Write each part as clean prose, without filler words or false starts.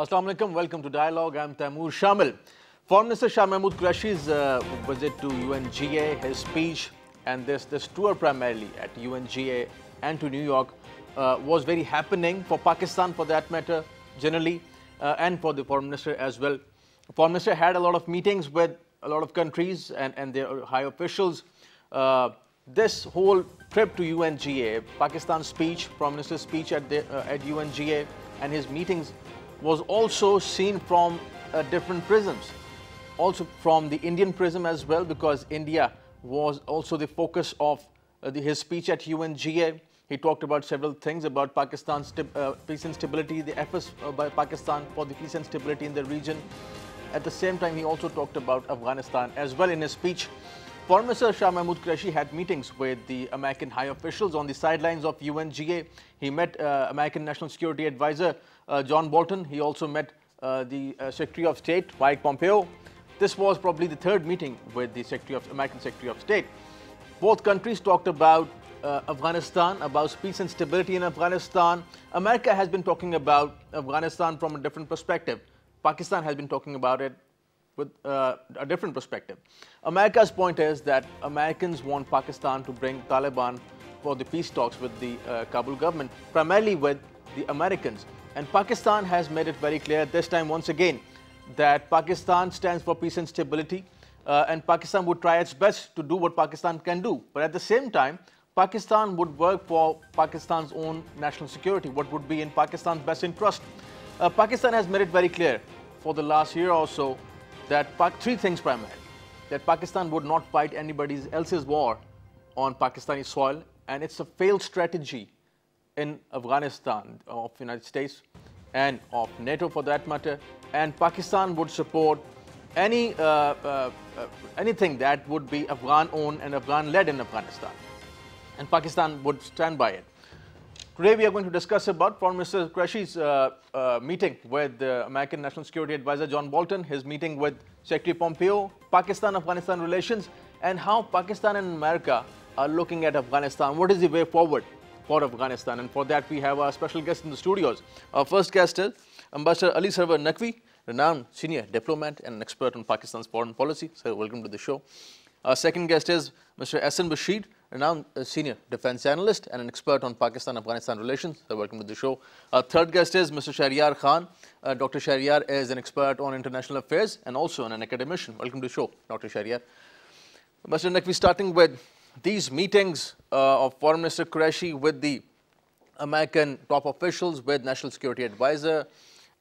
Assalamu alaikum, welcome to Dialogue. I'm Tammur. Shamil. Foreign Minister Shah Mahmood Qureshi's visit to UNGA, his speech, and this tour primarily at UNGA and to New York was very happening for Pakistan, for that matter, generally, and for the Foreign Minister as well. The Foreign Minister had a lot of meetings with a lot of countries and their high officials. This whole trip to UNGA, Pakistan's speech, Prime Minister's speech at UNGA, and his meetings was also seen from different prisms. Also from the Indian prism as well, because India was also the focus of his speech at UNGA. He talked about several things about Pakistan's peace and stability, the efforts by Pakistan for the peace and stability in the region. At the same time, he also talked about Afghanistan as well in his speech. Foreign Minister Shah Mahmood Qureshi had meetings with the American high officials on the sidelines of UNGA. He met American National Security Advisor John Bolton. He also met the Secretary of State, Mike Pompeo. This was probably the third meeting with the American Secretary of State. Both countries talked about Afghanistan, about peace and stability in Afghanistan. America has been talking about Afghanistan from a different perspective. Pakistan has been talking about it with a different perspective. America's point is that Americans want Pakistan to bring Taliban for the peace talks with the Kabul government, primarily with the Americans. And Pakistan has made it very clear this time once again that Pakistan stands for peace and stability, and Pakistan would try its best to do what Pakistan can do. But at the same time, Pakistan would work for Pakistan's own national security, what would be in Pakistan's best interest. Pakistan has made it very clear for the last year or so that three things primarily: that Pakistan would not fight anybody else's war on Pakistani soil, and it's a failed strategy in Afghanistan of the United States and of NATO for that matter. And Pakistan would support anything that would be Afghan-owned and Afghan-led in Afghanistan, and Pakistan would stand by it. Today we are going to discuss about Foreign Minister Qureshi's meeting with the American National Security Advisor John Bolton, his meeting with Secretary Pompeo, Pakistan-Afghanistan relations, and how Pakistan and America are looking at Afghanistan. What is the way forward for Afghanistan? And for that we have our special guest in the studios. Our first guest is Ambassador Sarwar Naqvi, renowned senior diplomat and an expert on Pakistan's foreign policy. Sir, welcome to the show. Our second guest is Mr. Ahson Bashir, renowned senior defense analyst and an expert on Pakistan-Afghanistan relations. So welcome to the show. Our third guest is Mr. Sheryar Khan. Dr. Sheryar is an expert on international affairs and also an academician. Welcome to the show, Dr. Sheryar. Mr. Naqvi, starting with these meetings of Foreign Minister Qureshi with the American top officials, with National Security Advisor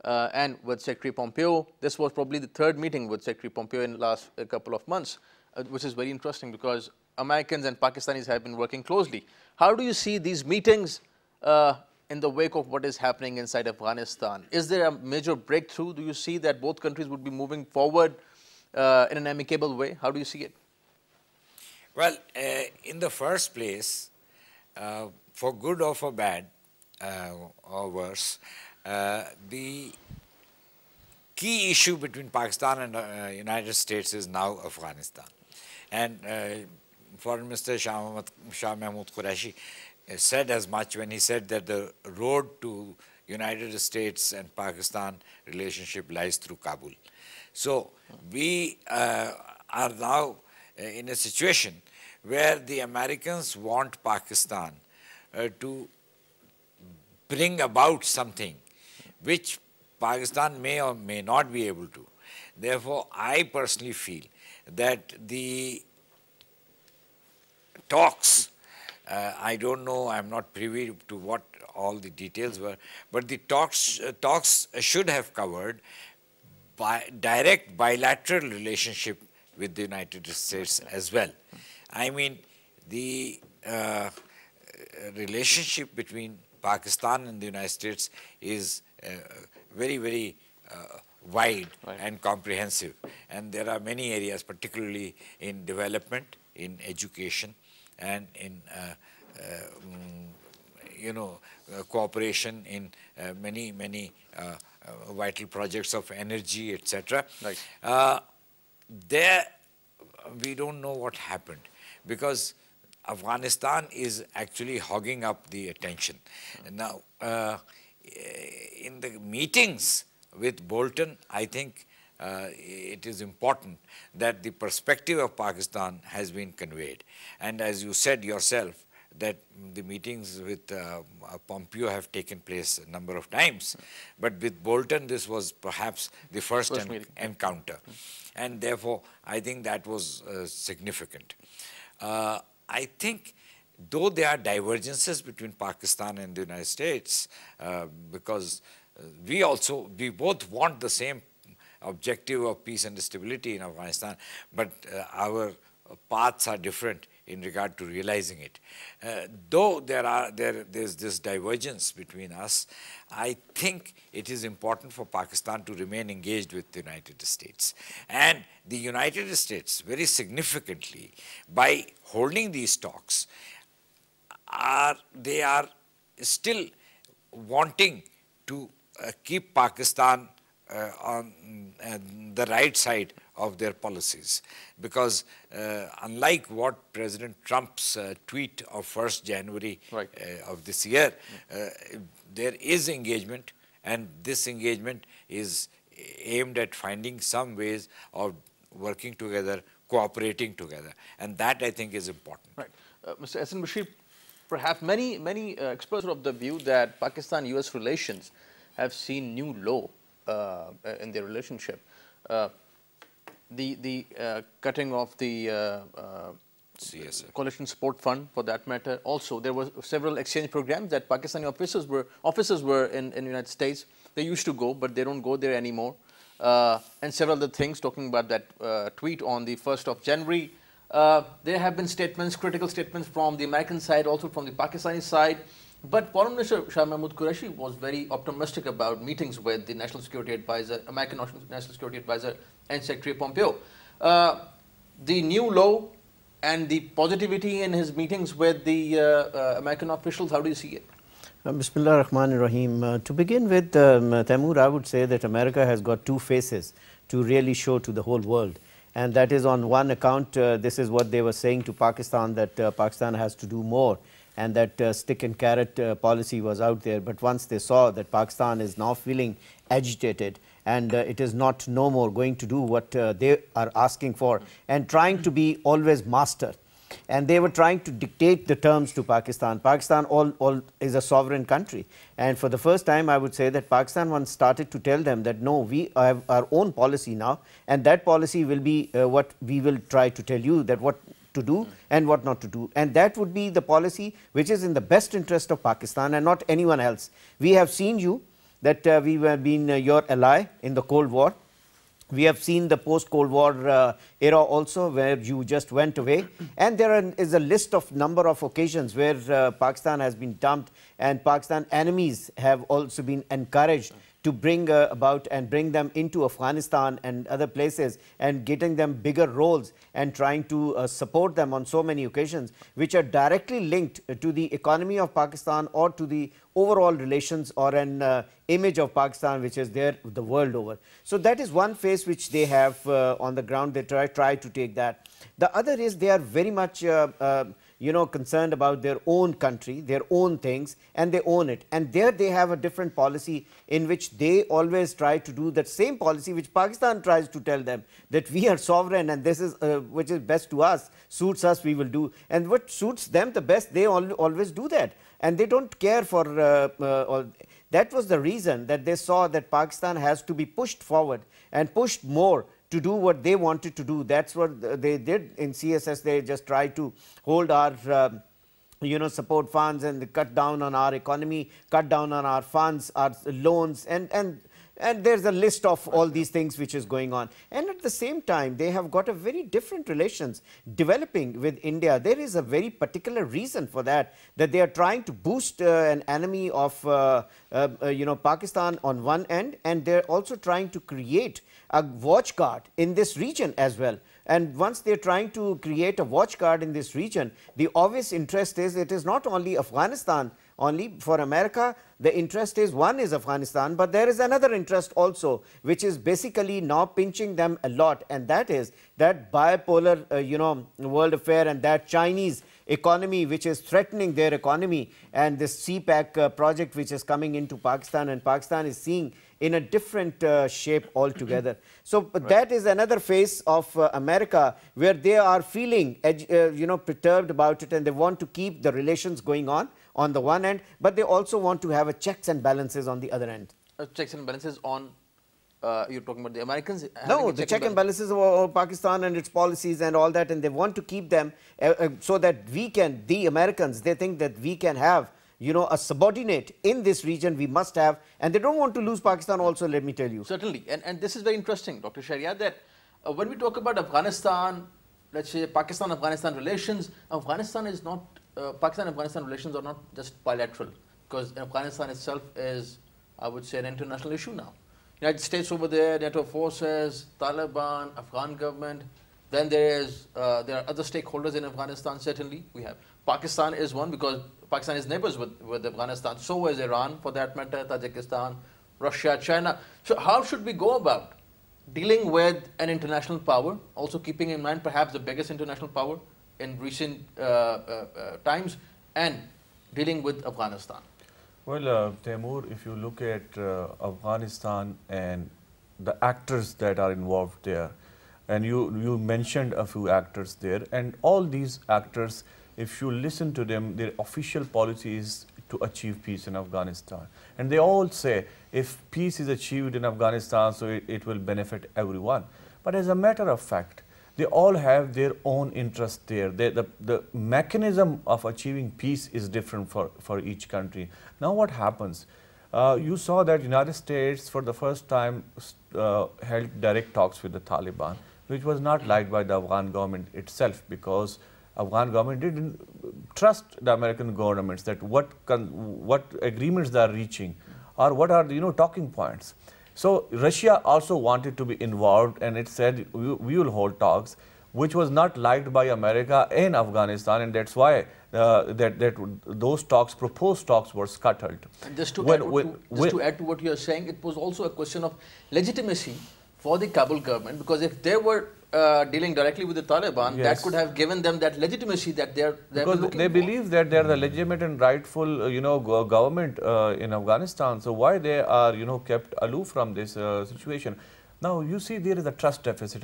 and with Secretary Pompeo. This was probably the third meeting with Secretary Pompeo in the last couple of months, which is very interesting because Americans and Pakistanis have been working closely. How do you see these meetings in the wake of what is happening inside Afghanistan? Is there a major breakthrough? Do you see that both countries would be moving forward in an amicable way? How do you see it? Well, in the first place, for good or for bad, or worse, the key issue between Pakistan and United States is now Afghanistan. And Foreign Minister Shah Mahmood Qureshi said as much when he said that the road to United States and Pakistan relationship lies through Kabul. So we are now in a situation where the Americans want Pakistan to bring about something which Pakistan may or may not be able to. Therefore, I personally feel that the talks, I don't know, I'm not privy to what all the details were, but the talks should have covered direct bilateral relationship with the United States as well. I mean, the relationship between Pakistan and the United States is very, very wide and comprehensive. And there are many areas, particularly in development, in education, and in cooperation in many vital projects of energy, etc. Right. There, we don't know what happened because Afghanistan is actually hogging up the attention. Now, in the meetings with Bolton, I think it is important that the perspective of Pakistan has been conveyed. And as you said yourself, that the meetings with Pompeo have taken place a number of times. But with Bolton, this was perhaps the first encounter. And therefore, I think that was significant. I think though there are divergences between Pakistan and the United States, because we both want the same objective of peace and stability in Afghanistan, but our paths are different in regard to realizing it. Though there's this divergence between us, I think it is important for Pakistan to remain engaged with the United States. And the United States, very significantly, by holding these talks, they are still wanting to keep Pakistan on the right side of their policies, because unlike what President Trump's tweet of 1st January of this year, there is engagement, and this engagement is aimed at finding some ways of working together, cooperating together, and that I think is important. Right. Mr. Ahson Bashir, perhaps many experts are of the view that Pakistan-US relations have seen new low in their relationship. The cutting of the coalition support fund, for that matter. Also, there were several exchange programs that Pakistani officers were in the United States. They used to go, but they don't go there anymore. And several other things, talking about that tweet on the 1st of January. There have been statements, critical statements from the American side, also from the Pakistani side. But Foreign Minister Shah Mahmood Qureshi was very optimistic about meetings with the National Security Advisor, American National Security Advisor, and Secretary Pompeo. The new low and the positivity in his meetings with the American officials, how do you see it? Bismillah ar-Rahman ar-Rahim. To begin with, Tammur, I would say that America has got two faces to really show to the whole world. And that is, on one account, this is what they were saying to Pakistan, that Pakistan has to do more, and that stick and carrot policy was out there. But once they saw that Pakistan is now feeling agitated, and it is not no more going to do what they are asking for, and trying to be always master, and they were trying to dictate the terms to Pakistan. Pakistan all is a sovereign country, and for the first time I would say that Pakistan once started to tell them that no, we have our own policy now, and that policy will be what we will try to tell you, that what to do and what not to do, and that would be the policy which is in the best interest of Pakistan and not anyone else. We have seen you that we have been your ally in the Cold War. We have seen the post-Cold War era also, where you just went away, and there is a list of number of occasions where Pakistan has been dumped, and Pakistan enemies have also been encouraged to bring about and bring them into Afghanistan and other places, and getting them bigger roles and trying to support them on so many occasions, which are directly linked to the economy of Pakistan or to the overall relations or an image of Pakistan which is there the world over. So that is one phase which they have on the ground. They try to take that. The other is they are very much concerned about their own country, their own things, and they own it. And there they have a different policy in which they always try to do that same policy which Pakistan tries to tell them, that we are sovereign and this is which is best to us, suits us, we will do. And what suits them the best, they always do that. And they don't care for that was the reason that they saw that Pakistan has to be pushed forward and pushed more to do what they wanted to do. That's what they did in CSS. They just tried to hold our support funds and cut down on our economy, cut down on our funds, our loans, and there's a list of all these things which is going on. And at the same time, they have got a very different relations developing with India. There is a very particular reason for that, that they are trying to boost an enemy of Pakistan on one end, and they're also trying to create a watch guard in this region as well. And once they're trying to create a watch guard in this region, the obvious interest is, it is not only Afghanistan only. For America, the interest is, one is Afghanistan, but there is another interest also, which is basically now pinching them a lot, and that is that bipolar world affair, and that Chinese economy which is threatening their economy, and this CPAC project which is coming into Pakistan, and Pakistan is seeing in a different shape altogether. So that is another phase of America where they are feeling perturbed about it, and they want to keep the relations going on the one end, but they also want to have a checks and balances on the other end. Checks and balances on, you're talking about the Americans? No, the check and balances of Pakistan and its policies and all that, and they want to keep them so that we can, the Americans, they think that we can have, a subordinate in this region we must have, and they don't want to lose Pakistan also, let me tell you. Certainly, and this is very interesting, Dr. Sheryar, that when we talk about Afghanistan, let's say Pakistan-Afghanistan relations, Pakistan and Afghanistan relations are not just bilateral, because Afghanistan itself is, I would say, an international issue now. United States over there, NATO forces, Taliban, Afghan government. Then there are other stakeholders in Afghanistan, certainly. We have Pakistan is one, because Pakistan is neighbors with Afghanistan. So is Iran, for that matter, Tajikistan, Russia, China. So how should we go about dealing with an international power, also keeping in mind perhaps the biggest international power in recent times, and dealing with Afghanistan? Well, Tammur, if you look at Afghanistan and the actors that are involved there, and you mentioned a few actors there, and all these actors, if you listen to them, their official policy is to achieve peace in Afghanistan. And they all say, if peace is achieved in Afghanistan, so it will benefit everyone. But as a matter of fact, they all have their own interest there. The mechanism of achieving peace is different for each country. Now what happens? You saw that United States for the first time held direct talks with the Taliban, which was not liked by the Afghan government itself, because Afghan government didn't trust the American governments that what agreements they are reaching, or what are the talking points. So Russia also wanted to be involved, and it said we will hold talks, which was not liked by America in Afghanistan, and that's why those talks, proposed talks, were scuttled. And just to add to what you are saying, it was also a question of legitimacy for the Kabul government, because if they were dealing directly with the Taliban, yes, that could have given them that legitimacy that they're because they believe that they're the legitimate and rightful government in Afghanistan. So why they are kept aloof from this situation? Now you see there is a trust deficit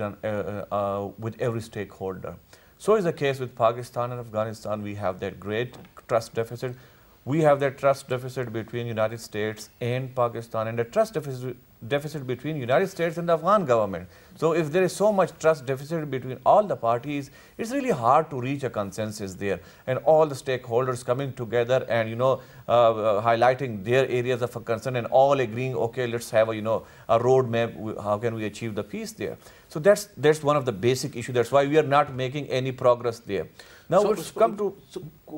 with every stakeholder. So is the case with Pakistan and Afghanistan. We have that great trust deficit. We have that trust deficit between United States and Pakistan, and the trust deficit between United States and the Afghan government. So if there is so much trust deficit between all the parties, it's really hard to reach a consensus there, and all the stakeholders coming together and highlighting their areas of concern and all agreeing, okay, let's have a roadmap, how can we achieve the peace there. So that's one of the basic issues. That's why we are not making any progress there. Now let's come to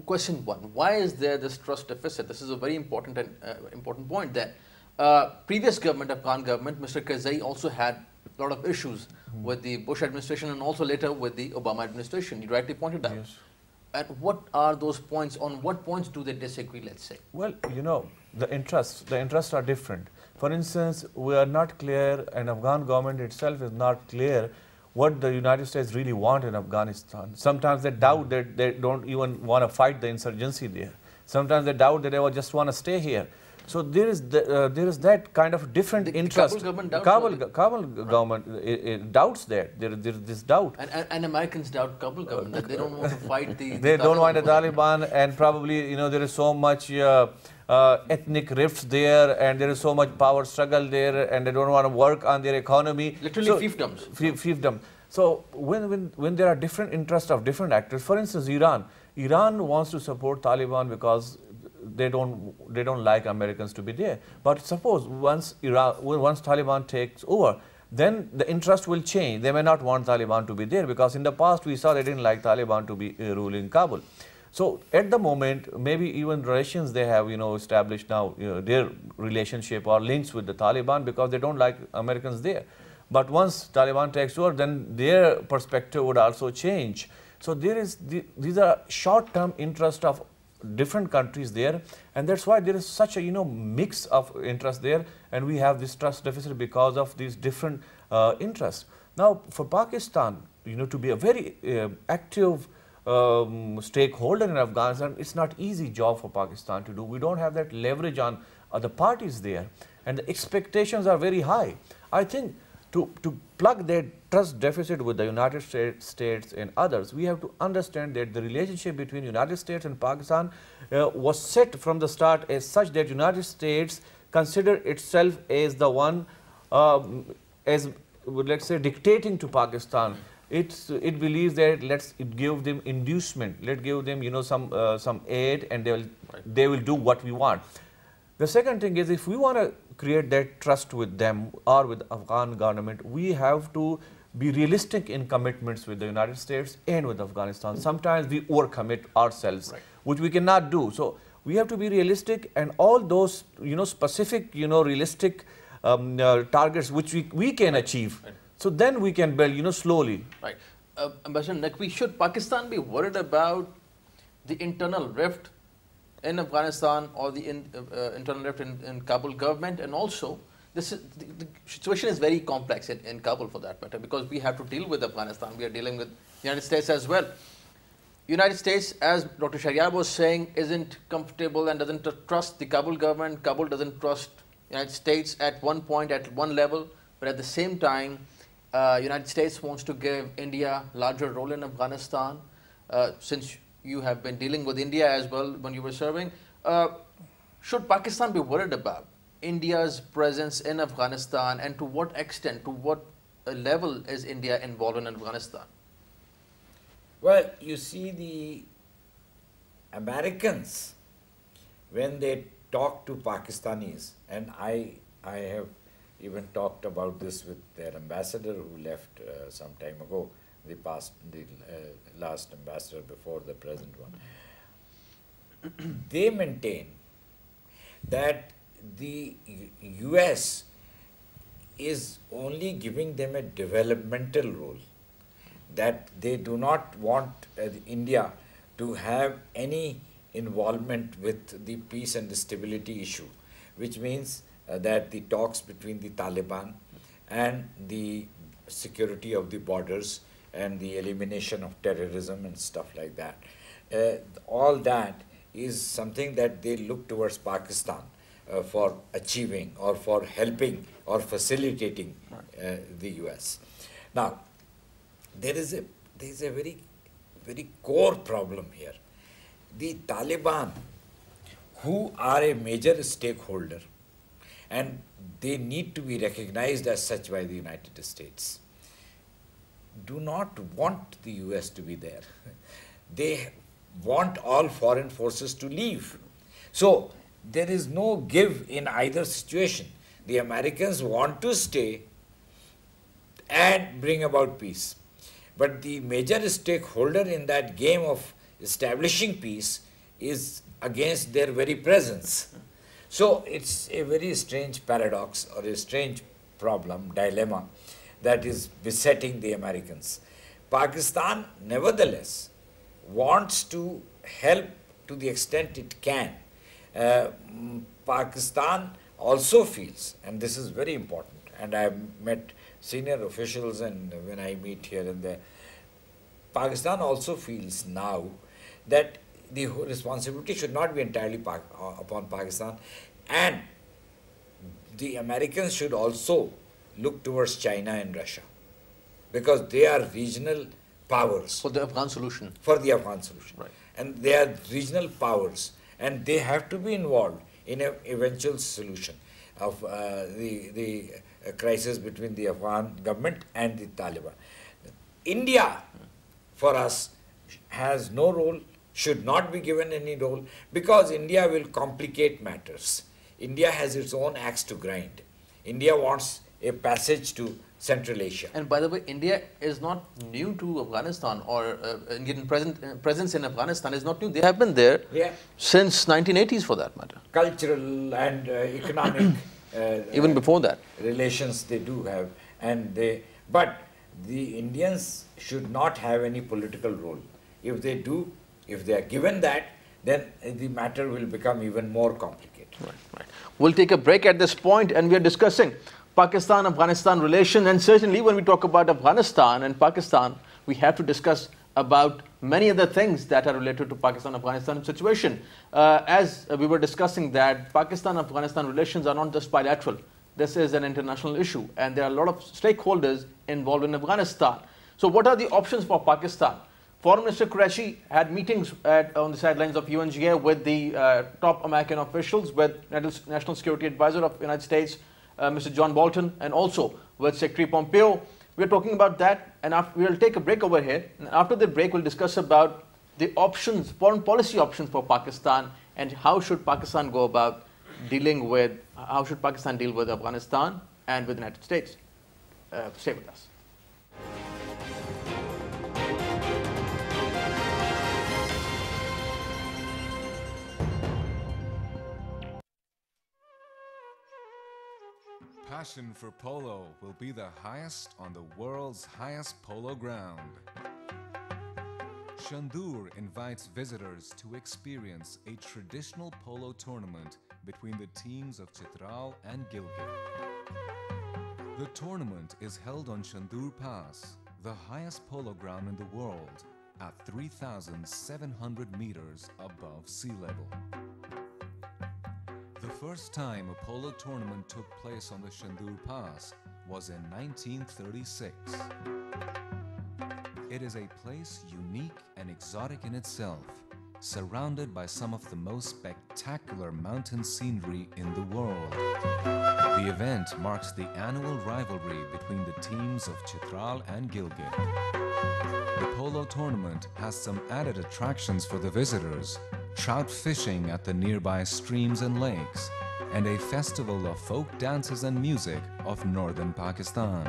question one. Why is there this trust deficit? This is a very important and important point there. Previous government, Afghan government, Mr. Karzai also had a lot of issues with the Bush administration and also later with the Obama administration. You rightly pointed out. Yes. And what are those points? On what points do they disagree, let's say? Well, the interests are different. For instance, we are not clear, and Afghan government itself is not clear what the United States really want in Afghanistan. Sometimes they doubt that they don't even want to fight the insurgency there. Sometimes they doubt that they just want to stay here. So there is that kind of different interest. Kabul government doubts Kabul government it doubts that. There is this doubt. And Americans doubt Kabul government, that they don't want to fight the They don't want the Taliban, and probably there is so much ethnic rifts there, and there is so much power struggle there, and they don't want to work on their economy. Literally fiefdoms. Fiefdom. So when there are different interests of different actors, for instance, Iran wants to support Taliban because they don't like Americans to be there. But suppose once Taliban takes over, then the interest will change. They may not want Taliban to be there, because in the past we saw they didn't like Taliban to be ruling Kabul. So at the moment, maybe even Russians, they have established now their relationship or links with the Taliban because they don't like Americans there. But once Taliban takes over, then their perspective would also change. So these are short-term interests of different countries there, and that's why there is such a mix of interest there, and we have this trust deficit because of these different interests. Now for Pakistan, to be a very active stakeholder in Afghanistan, it's not easy job for Pakistan to do. We don't have that leverage on the parties there, and the expectations are very high. I think to plug that trust deficit with the United States and others, we have to understand that the relationship between United States and Pakistan was set from the start as such that United States consider itself as the one, as let's say, dictating to Pakistan. It believes that let's give them inducement, let's give them, you know, some aid, and they will do what we want. The second thing is, if we want to create that trust with them or with Afghan government, we have to be realistic in commitments with the United States and with Afghanistan. Sometimes we overcommit ourselves, which we cannot do. So we have to be realistic, and all those, you know, specific, you know, realistic targets which we can achieve. So then we can build, you know, slowly. Right. Ambassador Naqvi, should Pakistan be worried about the internal rift in Afghanistan or the internal rift in Kabul government? And also, the situation is very complex in Kabul for that matter, because we have to deal with Afghanistan. We are dealing with the United States as well. United States, as Dr. Sheryar was saying, isn't comfortable and doesn't trust the Kabul government. Kabul doesn't trust United States at one point, at one level, but at the same time, United States wants to give India larger role in Afghanistan. Since you have been dealing with India as well when you were serving, should Pakistan be worried about India's presence in Afghanistan, and to what extent, to what level is India involved in Afghanistan? Well, you see, the Americans, when they talk to Pakistanis, and I have even talked about this with their ambassador who left some time ago, the last ambassador before the present one. They maintain that the US is only giving them a developmental role, that they do not want India to have any involvement with the peace and the stability issue, which means that the talks between the Taliban and the security of the borders and the elimination of terrorism and stuff like that, all that is something that they look towards Pakistan for achieving or for helping or facilitating the US. Now, there is a very core problem here. The Taliban, who are a major stakeholder, and they need to be recognized as such by the United States, do not want the US to be there. They want all foreign forces to leave. So there is no give in either situation. The Americans want to stay and bring about peace. But the major stakeholder in that game of establishing peace is against their very presence. So it's a very strange paradox or a strange problem, dilemma, that is besetting the Americans. Pakistan, nevertheless, wants to help to the extent it can. Pakistan also feels, and this is very important, and I have met senior officials and when I meet here and there, Pakistan also feels now that the responsibility should not be entirely upon Pakistan, and the Americans should also look towards China and Russia, because they are regional powers. For the Afghan solution. For the Afghan solution. Right. And they are regional powers, and they have to be involved in an eventual solution of the crisis between the Afghan government and the Taliban. India, for us, has no role, should not be given any role, because India will complicate matters. India has its own axe to grind. India wants a passage to Central Asia. And by the way, India is not new to Afghanistan, or Indian presence in Afghanistan is not new. They have been there since 1980s for that matter. Cultural and economic even before that relations they do have, and but the Indians should not have any political role. If they do, if they are given that, then the matter will become even more complicated. Right. We'll take a break at this point, and we are discussing Pakistan-Afghanistan relations, and certainly when we talk about Afghanistan and Pakistan, we have to discuss about many other things that are related to Pakistan-Afghanistan situation. As we were discussing that Pakistan-Afghanistan relations are not just bilateral. This is an international issue, and there are a lot of stakeholders involved in Afghanistan. So what are the options for Pakistan? Foreign Minister Qureshi had meetings on the sidelines of UNGA with the top American officials, with National Security Advisor of the United States, Mr. John Bolton, and also with Secretary Pompeo. We're talking about that, and we'll take a break over here. And after the break, we'll discuss about the options, foreign policy options for Pakistan, and how should Pakistan go about dealing with, how should Pakistan deal with Afghanistan and with the United States. Stay with us. Passion for polo will be the highest on the world's highest polo ground. Shandur invites visitors to experience a traditional polo tournament between the teams of Chitral and Gilgit. The tournament is held on Shandur Pass, the highest polo ground in the world, at 3,700 meters above sea level. The first time a polo tournament took place on the Shandur Pass was in 1936. It is a place unique and exotic in itself, surrounded by some of the most spectacular mountain scenery in the world. The event marks the annual rivalry between the teams of Chitral and Gilgit. The polo tournament has some added attractions for the visitors: trout fishing at the nearby streams and lakes, and a festival of folk dances and music of northern Pakistan.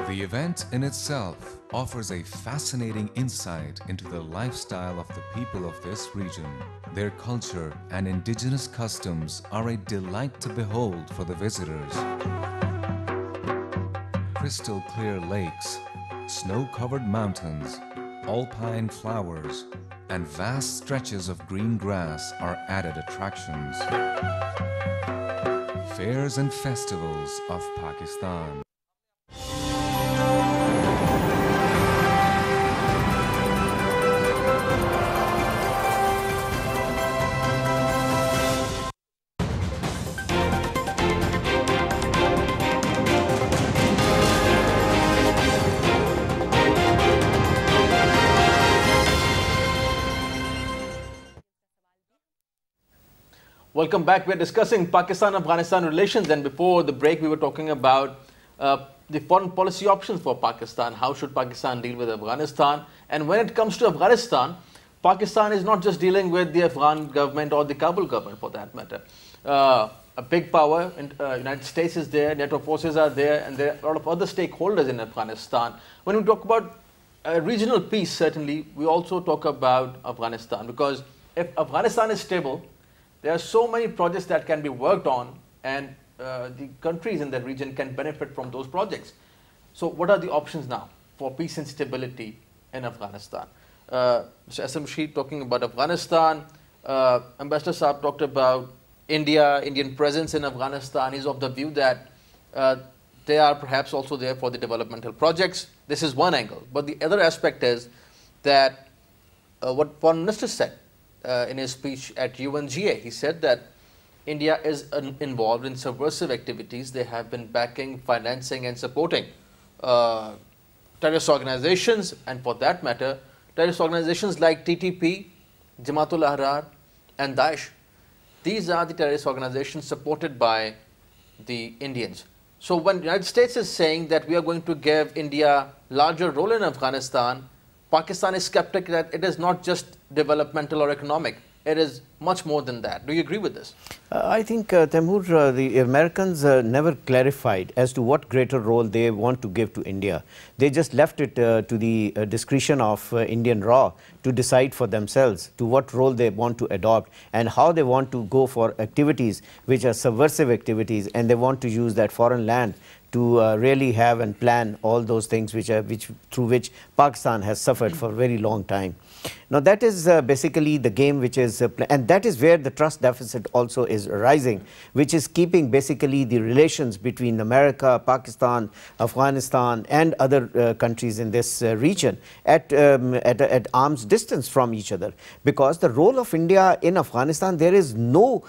The event in itself offers a fascinating insight into the lifestyle of the people of this region. Their culture and indigenous customs are a delight to behold for the visitors. Crystal clear lakes, snow-covered mountains, alpine flowers, and vast stretches of green grass are added attractions. Fairs and festivals of Pakistan. Welcome back. We're discussing Pakistan-Afghanistan relations, and before the break we were talking about the foreign policy options for Pakistan. How should Pakistan deal with Afghanistan? And when it comes to Afghanistan, Pakistan is not just dealing with the Afghan government or the Kabul government for that matter. A big power, United States is there, NATO forces are there, and there are a lot of other stakeholders in Afghanistan. When we talk about regional peace, certainly we also talk about Afghanistan, because if Afghanistan is stable, there are so many projects that can be worked on, and the countries in that region can benefit from those projects. So what are the options now for peace and stability in Afghanistan? Mr. Ahson talking about Afghanistan. Ambassador Saab talked about Indian presence in Afghanistan. He's of the view that they are perhaps also there for the developmental projects. This is one angle. But the other aspect is that what Foreign Minister said in his speech at UNGA, he said that India is involved in subversive activities. They have been backing, financing and supporting terrorist organizations, and for that matter, terrorist organizations like TTP, Jamaatul Ahrar and Daesh. These are the terrorist organizations supported by the Indians. So when the United States is saying that we are going to give India larger role in Afghanistan, Pakistan is skeptic that it is not just developmental or economic. It is much more than that. Do you agree with this? I think, Tammur, the Americans never clarified as to what greater role they want to give to India. They just left it to the discretion of Indian RAW to decide for themselves to what role they want to adopt and how they want to go for activities which are subversive activities, and they want to use that foreign land to really have and plan all those things through which Pakistan has suffered for a very long time. Now that is basically the game which is, and that is where the trust deficit also is rising, which is keeping basically the relations between America, Pakistan, Afghanistan and other countries in this region at arm's distance from each other. Because the role of India in Afghanistan, there is no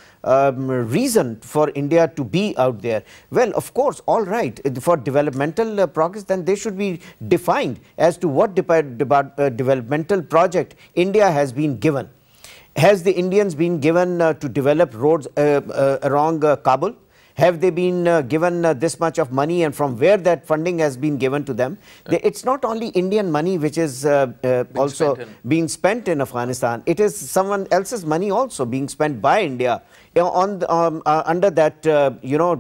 reason for India to be out there. Well, of course, all right, for developmental progress, then they should be defined as to what developmental project India has been given. Has the Indians been given to develop roads around Kabul? Have they been given this much of money, and from where that funding has been given to them? It's not only Indian money which is also being spent in Afghanistan. It is someone else's money also being spent by India on under that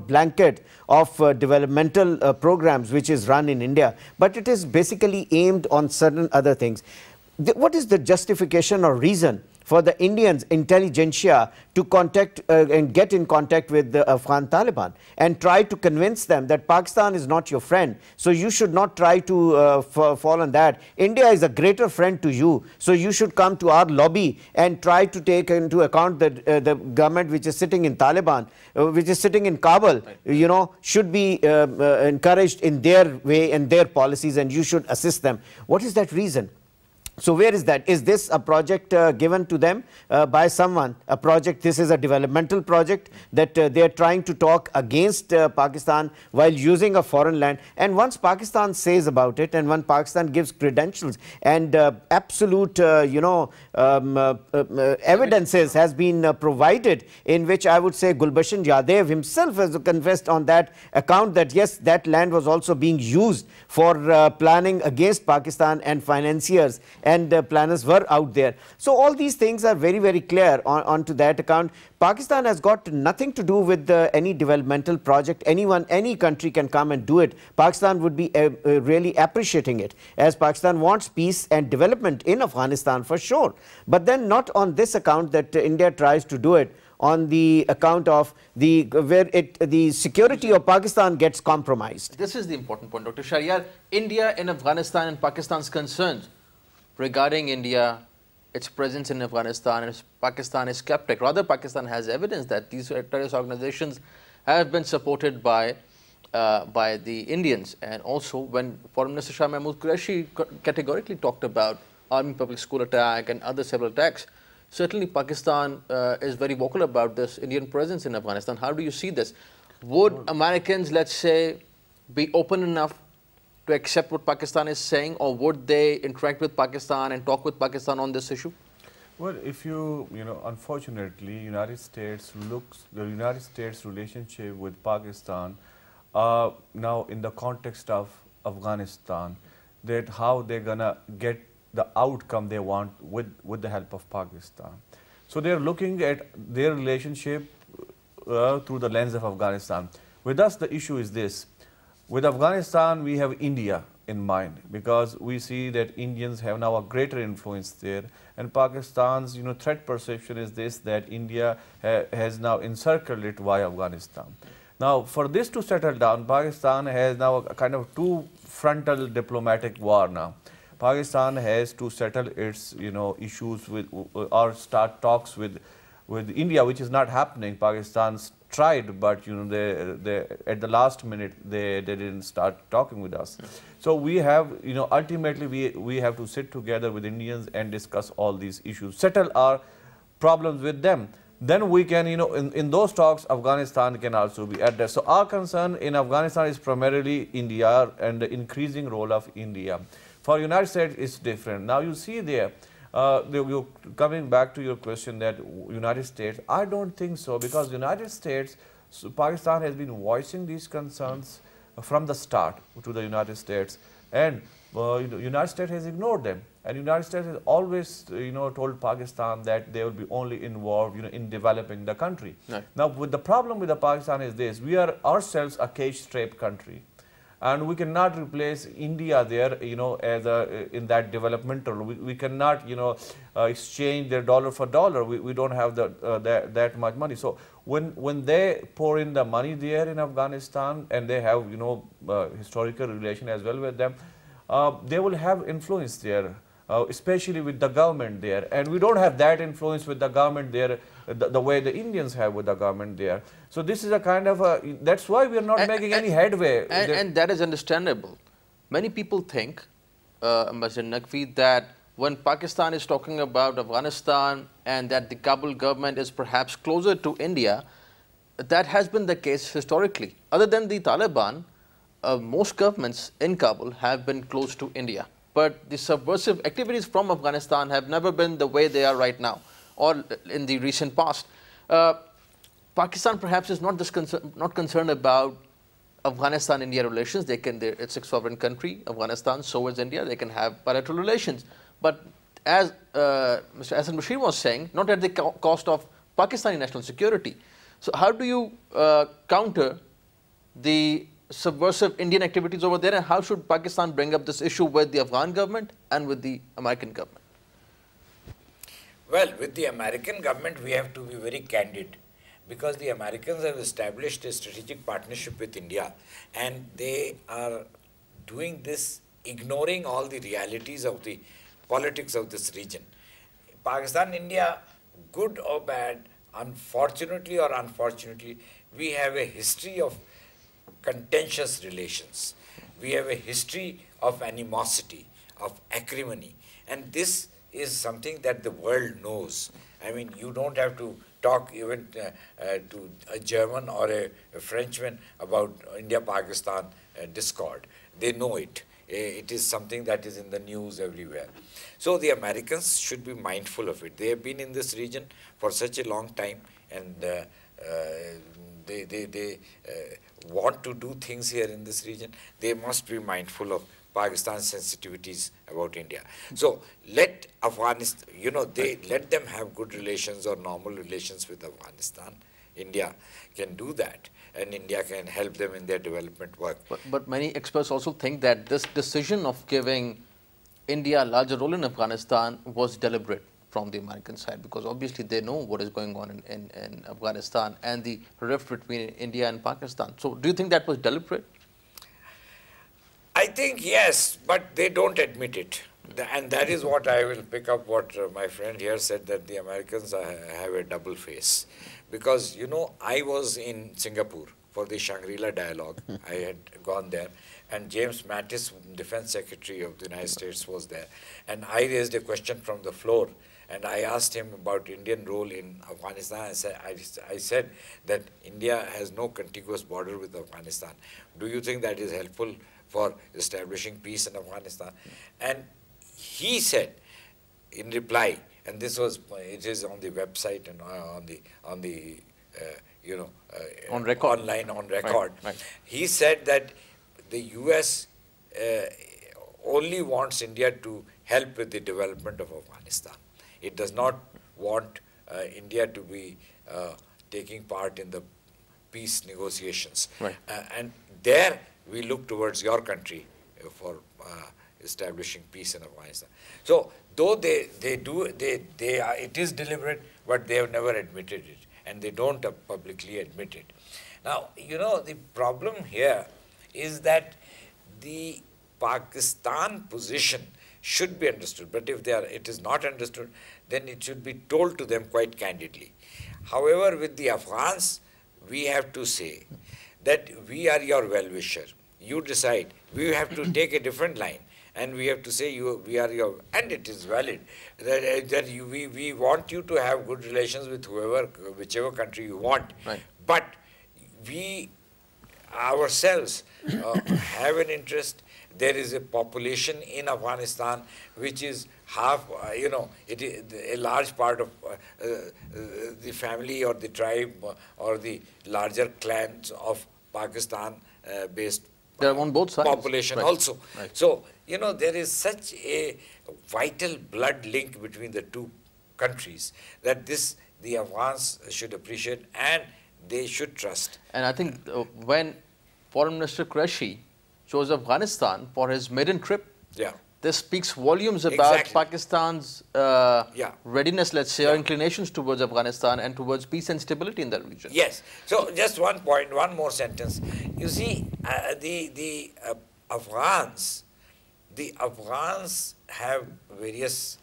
blanket of developmental programs which is run in India. But it is basically aimed on certain other things. What is the justification or reason for the Indians intelligentsia to contact and get in contact with the Afghan Taliban and try to convince them that Pakistan is not your friend, so you should not try to fall on that. India is a greater friend to you, so you should come to our lobby and try to take into account that the government which is sitting in Taliban, which is sitting in Kabul, should be encouraged in their way and their policies, and you should assist them. What is that reason? So where is that? Is this a project given to them by someone? A project, this is a developmental project that they are trying to talk against Pakistan while using a foreign land. And once Pakistan says about it, and when Pakistan gives credentials and absolute, evidences has been provided, in which I would say Gulbashan Yadav himself has confessed on that account that yes, that land was also being used for planning against Pakistan, and financiers and planners were out there. So all these things are very, very clear onto that account. Pakistan has got nothing to do with any developmental project. Any country can come and do it. Pakistan would be really appreciating it, as Pakistan wants peace and development in Afghanistan for sure. But then not on this account that India tries to do it, on the account of the security of Pakistan gets compromised. This is the important point, Dr. Sheryar. India in Afghanistan and Pakistan's concerns regarding India, its presence in Afghanistan, and Pakistan is skeptic. Rather, Pakistan has evidence that these terrorist organizations have been supported by the Indians. And also, when Foreign Minister Shah Mahmood Qureshi categorically talked about Army Public School attack and other several attacks, certainly Pakistan is very vocal about this Indian presence in Afghanistan. How do you see this? Would Americans, let's say, be open enough to accept what Pakistan is saying, or would they interact with Pakistan and talk with Pakistan on this issue? Well, if unfortunately, United States the United States relationship with Pakistan now in the context of Afghanistan, that how they're gonna get the outcome they want with the help of Pakistan. So they're looking at their relationship through the lens of Afghanistan. With us, the issue is this. With Afghanistan, we have India in mind, because we see that Indians have now a greater influence there, and Pakistan's threat perception is this, that India has now encircled it via Afghanistan. Now, for this to settle down, Pakistan has now a kind of two-frontal diplomatic war now. Pakistan has to settle its issues with or start talks with India, which is not happening. Pakistan's tried, but they at the last minute they didn't start talking with us. So we have ultimately we have to sit together with Indians and discuss all these issues, settle our problems with them. Then we can in those talks Afghanistan can also be addressed. So our concern in Afghanistan is primarily India and the increasing role of India. For United States, it's different. Now you see there, coming back to your question that United States, I don't think so, because United States, Pakistan has been voicing these concerns from the start to the United States, and United States has ignored them. And United States has always told Pakistan that they will be only involved in developing the country. Right. Now with the problem with the Pakistan is this, we are ourselves a cage-strapped country. And we cannot replace India there, as in that developmental. We cannot, exchange their dollar for dollar. We don't have that much money. So when they pour in the money there in Afghanistan, and they have, historical relation as well with them, they will have influence there. especially with the government there. And we don't have that influence with the government there, the way the Indians have with the government there. So this is a kind of a, that's why we are not making any headway. And that is understandable. Many people think, Ambassador Naqvi, that when Pakistan is talking about Afghanistan and that the Kabul government is perhaps closer to India, that has been the case historically. Other than the Taliban, most governments in Kabul have been close to India. But the subversive activities from Afghanistan have never been the way they are right now or in the recent past. Pakistan perhaps is not concerned about Afghanistan-India relations. It's a sovereign country, Afghanistan, so is India. They can have bilateral relations. But as Mr. Ahson Bashir was saying, not at the cost of Pakistani national security. So how do you counter the subversive Indian activities over there, and how should Pakistan bring up this issue with the Afghan government and with the American government? Well, with the American government, we have to be very candid, because the Americans have established a strategic partnership with India, and they are doing this ignoring all the realities of the politics of this region. Pakistan, India, good or bad, unfortunately or unfortunately, we have a history of contentious relations. We have a history of animosity, of acrimony, and this is something that the world knows. I mean, you don't have to talk even to a German or a Frenchman about India-Pakistan discord. They know it. It is something that is in the news everywhere. So the Americans should be mindful of it. They have been in this region for such a long time, and they want to do things here in this region. They must be mindful of Pakistan's sensitivities about India. So let Afghanistan, let them have good relations or normal relations with Afghanistan. India can do that, and India can help them in their development work. But many experts also think that this decision of giving India a larger role in Afghanistan was deliberate from the American side, because obviously they know what is going on in Afghanistan and the rift between India and Pakistan. So do you think that was deliberate? I think yes, but they don't admit it. And that is what I will pick up what my friend here said, that the Americans have a double face. Because, I was in Singapore for the Shangri-La dialogue. I had gone there. And James Mattis, Defense Secretary of the United States, was there. And I raised a question from the floor. And I asked him about Indian role in Afghanistan. I said that India has no contiguous border with Afghanistan. Do you think that is helpful for establishing peace in Afghanistan? And he said, in reply, and it is on the website and on record. Online on record. Right. He said that the US only wants India to help with the development of Afghanistan. It does not want India to be taking part in the peace negotiations. Right. And there we look towards your country for establishing peace in Afghanistan. So though it is deliberate, but they have never admitted it, and they don't publicly admit it. Now, the problem here is that the Pakistan position should be understood, but if it is not understood, then it should be told to them quite candidly. However, with the Afghans, we have to say that we are your well-wisher. You decide. We have to take a different line, and we have to say we are your, and it is valid that we want you to have good relations with whichever country you want. Right. But we ourselves have an interest. There is a population in Afghanistan which is half, it is a large part of the family or the tribe or the larger clans of Pakistan-based They're on both sides. population also. Right. So, there is such a vital blood link between the two countries that the Afghans should appreciate and they should trust. And I think when Foreign Minister Qureshi chose Afghanistan for his maiden trip, this speaks volumes about Pakistan's readiness, let's say, or inclinations towards Afghanistan and towards peace and stability in that region. Yes. So just one point, one more sentence. You see, the Afghans the Afghans have various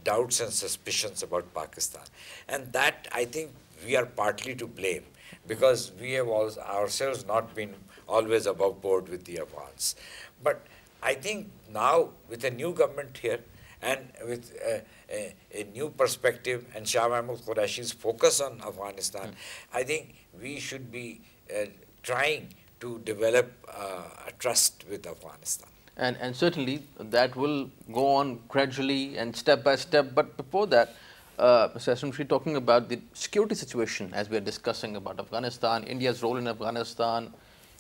doubts and suspicions about Pakistan. And that, I think, we are partly to blame, because we have ourselves not been always above board with the Afghans. But I think now, with a new government here, and with a new perspective, and Shah Mahmud Qurashi's focus on Afghanistan, I think we should be trying to develop a trust with Afghanistan. And certainly that will go on gradually and step by step. But before that, Mr. Ahson, talking about the security situation as we are discussing about Afghanistan, India's role in Afghanistan,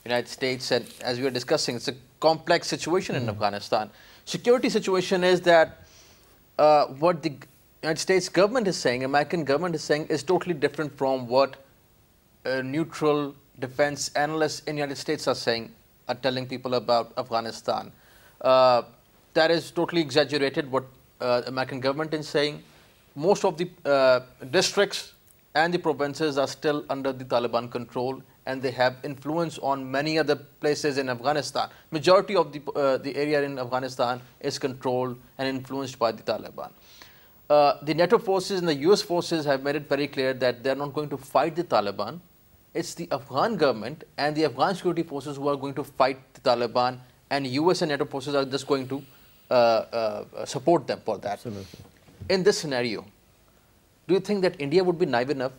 United States, and as we are discussing, it's a complex situation in Afghanistan. Security situation is that what the United States government is saying, American government is saying, is totally different from what neutral defense analysts in the United States are saying, are telling people about Afghanistan. That is totally exaggerated what the American government is saying. Most of the districts and the provinces are still under the Taliban control, and they have influence on many other places in Afghanistan. Majority of the area in Afghanistan is controlled and influenced by the Taliban. The NATO forces and the US forces have made it very clear that they are not going to fight the Taliban. It's the Afghan government and the Afghan security forces who are going to fight the Taliban, and US and NATO forces are just going to support them for that. Absolutely. In this scenario, do you think that India would be naive enough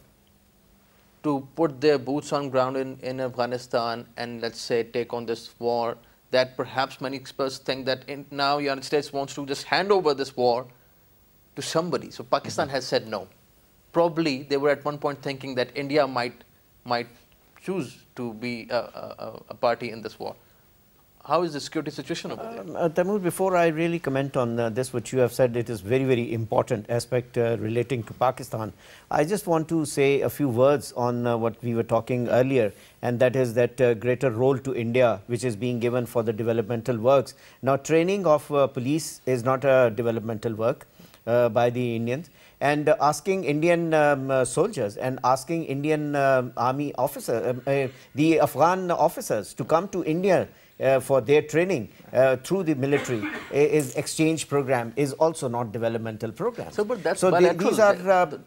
to put their boots on ground in Afghanistan and, let's say, take on this war, that perhaps many experts think that now the United States wants to just hand over this war to somebody? So Pakistan has said no. Probably they were at one point thinking that India might choose to be a party in this war. How is the security situation over there? Tammur, before I really comment on this, what you have said, it is very, very important aspect relating to Pakistan. I just want to say a few words on what we were talking earlier, and that is that greater role to India, which is being given for the developmental works. Now, training of police is not a developmental work by the Indians. And asking Indian soldiers and asking Indian army officers, the Afghan officers to come to India for their training through the military is exchange program, is also not developmental program. So, but that's bilateral. These are,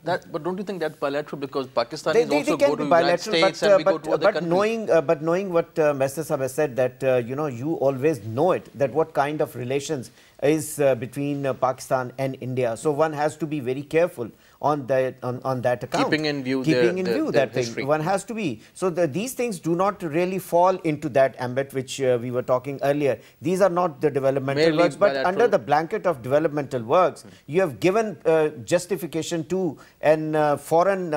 but don't you think that's bilateral, because Pakistan is also go to United States and we go to other countries? But knowing what Mr. Sahab has said, that you always know it, that what kind of relations is between Pakistan and India. So one has to be very careful on that account. Keeping in view that history. thing. One has to be. So these things do not really fall into that ambit which we were talking earlier. These are not the developmental works, but under the blanket of developmental works, you have given justification to foreign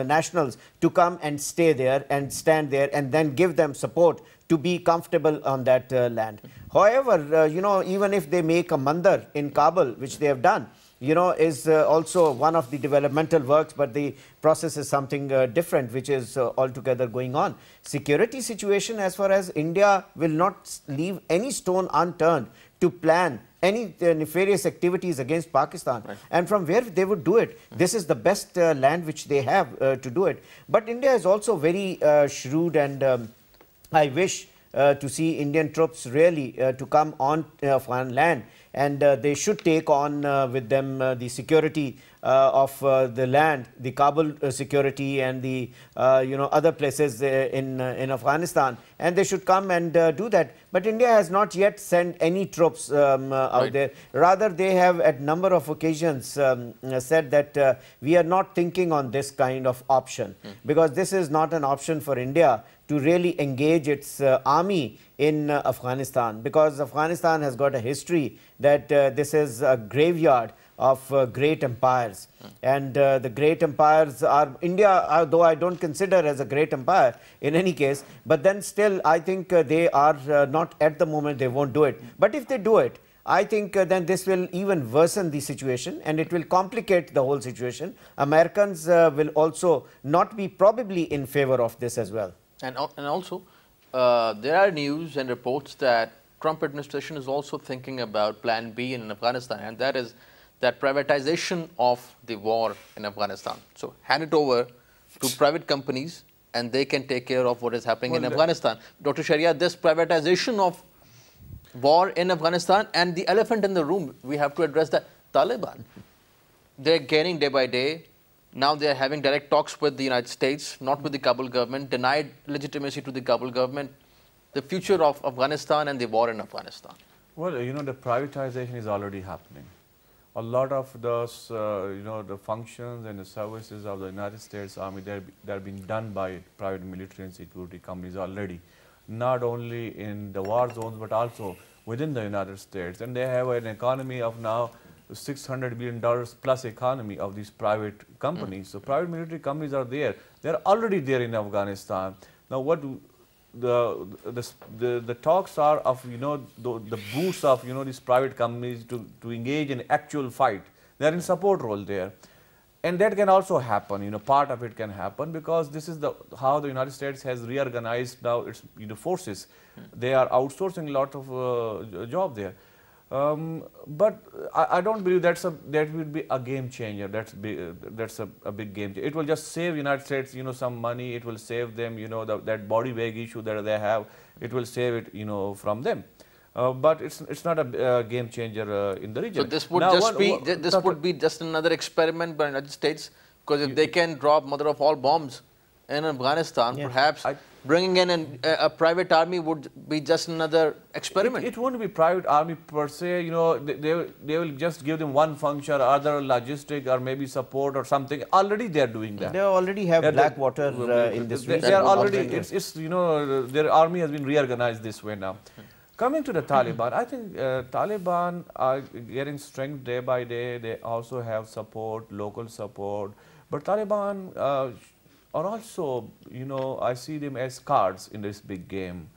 nationals to come and stay there and stand there, and then give them support to be comfortable on that land. However, even if they make a mandir in Kabul, which they have done, is also one of the developmental works, but the process is something different, which is altogether going on. Security situation, as far as India will not leave any stone unturned to plan any nefarious activities against Pakistan, right, and from where they would do it. This is the best land which they have to do it. But India is also very shrewd, and I wish to see Indian troops really to come on Afghan land, and they should take on with them the security of the land, the Kabul security, and the other places in Afghanistan, and they should come and do that. But India has not yet sent any troops out there. Rather, they have at number of occasions said that we are not thinking on this kind of option, because this is not an option for India to really engage its army in Afghanistan, because Afghanistan has got a history that this is a graveyard of great empires, and the great empires are India, though I don't consider as a great empire in any case, but then still I think they are not at the moment, they won't do it. But if they do it, I think then this will even worsen the situation, and it will complicate the whole situation. Americans will also not be probably in favor of this as well. And also, there are news and reports that Trump administration is also thinking about Plan B in Afghanistan, and that is that privatization of the war in Afghanistan. So hand it over to private companies, and they can take care of what is happening in Afghanistan. Dr. Sheryar, this privatization of war in Afghanistan, and the elephant in the room, we have to address the Taliban. They're gaining day by day. Now they're having direct talks with the United States, not with the Kabul government, denied legitimacy to the Kabul government. The future of Afghanistan and the war in Afghanistan. Well, you know, the privatization is already happening. A lot of those, you know, the functions and the services of the United States Army, they're being done by private military and security companies already, not only in the war zones, but also within the United States. And they have an economy of now $600 billion plus economy of these private companies. So private military companies are there. They're already there in Afghanistan. Now, what the talks are of, you know, the boosts of, you know, these private companies to engage in actual fight. They're in support role there. And that can also happen, you know, part of it can happen because this is how the United States has reorganized now its, you know, forces. They are outsourcing a lot of job there. But I don't believe that will be a game changer. That's a big game changer. It will just save United States, you know, some money. It will save them, you know, that body bag issue that they have. It will save it, you know, from them. But it's not a game changer in the region. So this would would be just another experiment by the United States, because if they can drop mother of all bombs in Afghanistan, perhaps bringing in a private army would be just another experiment. It won't be private army per se, you know, they will just give them one function or other logistic or maybe support or something. Already they are doing that. They already have black water in this region. They are already, it's, you know, their army has been reorganized this way now. Coming to the Taliban, I think Taliban are getting strength day by day. They also have support, local support. But Taliban are also, you know, I see them as cards in this big game,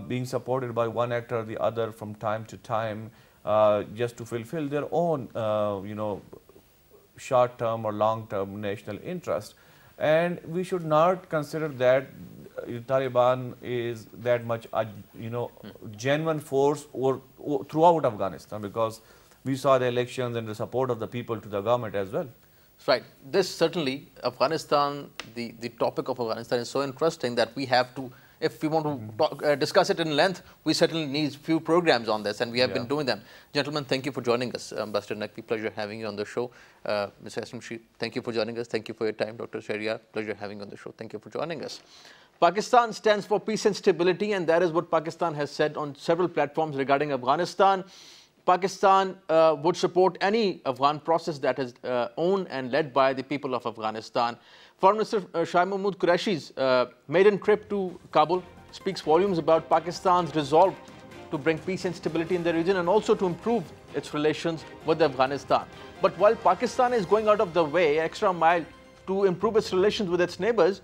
being supported by one actor or the other from time to time, just to fulfill their own, you know, short-term or long-term national interest. And we should not consider that Taliban is that much, you know, genuine force throughout Afghanistan, because we saw the elections and the support of the people to the government as well. Right. This certainly, Afghanistan, the topic of Afghanistan is so interesting that we have to, if we want to discuss it in length, we certainly need few programs on this, and we have been doing them. Gentlemen, thank you for joining us. Ambassador Naqvi, pleasure having you on the show. Mr. Ahson, thank you for joining us. Thank you for your time. Dr. Sheryar, pleasure having you on the show. Thank you for joining us. Pakistan stands for peace and stability, and that is what Pakistan has said on several platforms regarding Afghanistan. Pakistan would support any Afghan process that is owned and led by the people of Afghanistan. Foreign Minister Shah Mahmood Qureshi's maiden trip to Kabul speaks volumes about Pakistan's resolve to bring peace and stability in the region and also to improve its relations with Afghanistan. But while Pakistan is going out of the way, extra mile, to improve its relations with its neighbors,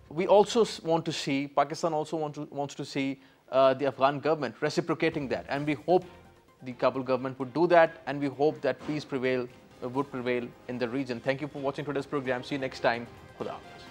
we also want to see, Pakistan also wants to see the Afghan government reciprocating that. And we hope the Kabul government would do that, and we hope that peace would prevail in the region. Thank you for watching today's program. See you next time. Khuda Hafiz.